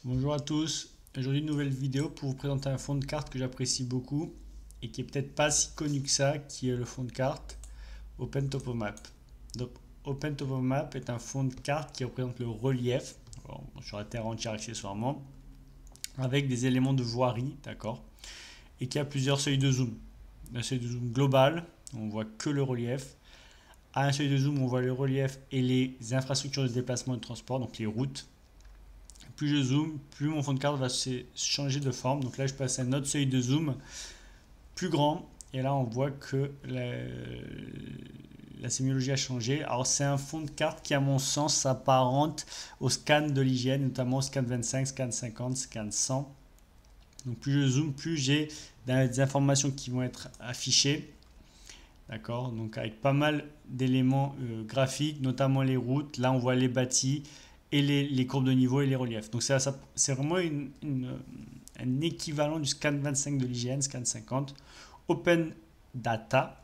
Bonjour à tous, aujourd'hui une nouvelle vidéo pour vous présenter un fond de carte que j'apprécie beaucoup et qui est peut-être pas si connu que ça, qui est le fond de carte OpenTopomap. Donc OpenTopomap est un fond de carte qui représente le relief sur la Terre entière accessoirement, avec des éléments de voirie, d'accord, et qui a plusieurs seuils de zoom. Un seuil de zoom global, on voit que le relief. À un seuil de zoom, on voit le relief et les infrastructures de déplacement et de transport, donc les routes. Plus je zoome, plus mon fond de carte va changer de forme. Donc là, je passe à un autre seuil de zoom plus grand. Et là, on voit que la sémiologie a changé. Alors, c'est un fond de carte qui, à mon sens, s'apparente au scan de l'hygiène, notamment au scan 25, scan 50, scan 100. Donc, plus je zoome, plus j'ai des informations qui vont être affichées. D'accord. Donc, avec pas mal d'éléments graphiques, notamment les routes. Là, on voit les bâtis et les courbes de niveau et les reliefs. Donc c'est vraiment un équivalent du scan 25 de l'IGN, scan 50, Open Data.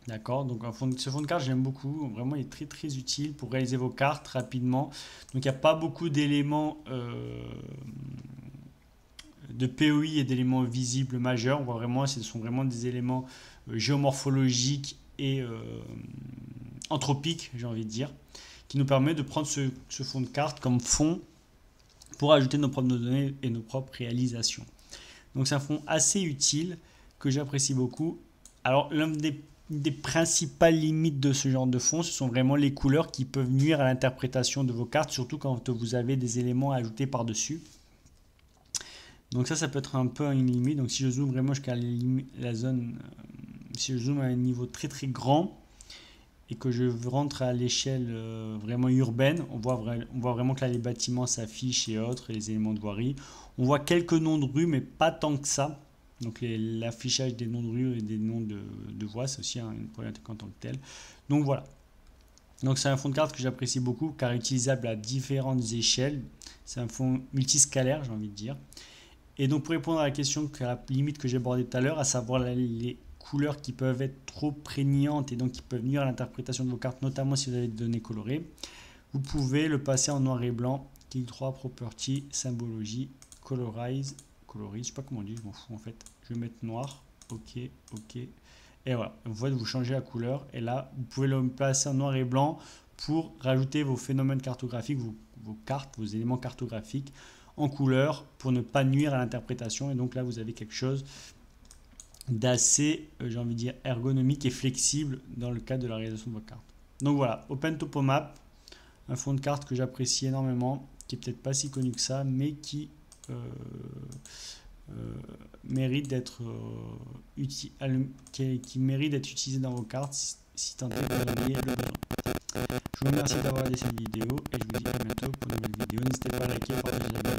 D'accord, donc ce fond de carte j'aime beaucoup, vraiment il est très très utile pour réaliser vos cartes rapidement. Donc il n'y a pas beaucoup d'éléments de POI et d'éléments visibles majeurs. On voit vraiment, ce sont vraiment des éléments géomorphologiques et anthropiques, j'ai envie de dire, qui nous permet de prendre ce fond de carte comme fond pour ajouter nos propres données et nos propres réalisations. Donc c'est un fond assez utile que j'apprécie beaucoup. Alors l'une des principales limites de ce genre de fond, ce sont vraiment les couleurs qui peuvent nuire à l'interprétation de vos cartes, surtout quand vous avez des éléments à ajouter par-dessus. Donc ça peut être un peu une limite. Donc si je zoome vraiment jusqu'à la zone, si je zoome à un niveau très très grand, et que je rentre à l'échelle vraiment urbaine, on voit vraiment que là les bâtiments s'affichent et autres, et les éléments de voirie. On voit quelques noms de rues, mais pas tant que ça. Donc l'affichage des noms de rues et des noms de voies, c'est aussi une problématique en tant que telle. Donc voilà. Donc c'est un fond de carte que j'apprécie beaucoup car utilisable à différentes échelles. C'est un fond multiscalaire, j'ai envie de dire. Et donc pour répondre à la question, à la limite que j'ai abordée tout à l'heure, à savoir les couleurs qui peuvent être trop prégnantes et donc qui peuvent nuire à l'interprétation de vos cartes, notamment si vous avez des données colorées, vous pouvez le passer en noir et blanc. Clic 3, Property, Symbologie, Colorize, je sais pas comment on dit, je m'en fous en fait. Je vais mettre noir, ok, ok. Et voilà, vous changez la couleur et là, vous pouvez le placer en noir et blanc pour rajouter vos phénomènes cartographiques, vos cartes, vos éléments cartographiques en couleur pour ne pas nuire à l'interprétation. Et donc là, vous avez quelque chose d'assez, j'ai envie de dire, ergonomique et flexible dans le cadre de la réalisation de vos cartes. Donc voilà, OpenTopomap, un fond de carte que j'apprécie énormément, qui est peut-être pas si connu que ça, mais qui mérite d'être mérite d'être utilisé dans vos cartes si tant est que vous en ayez le besoin. Je vous remercie d'avoir regardé cette vidéo et je vous dis à bientôt pour une nouvelle vidéo. N'hésitez pas à liker, partager la vidéo.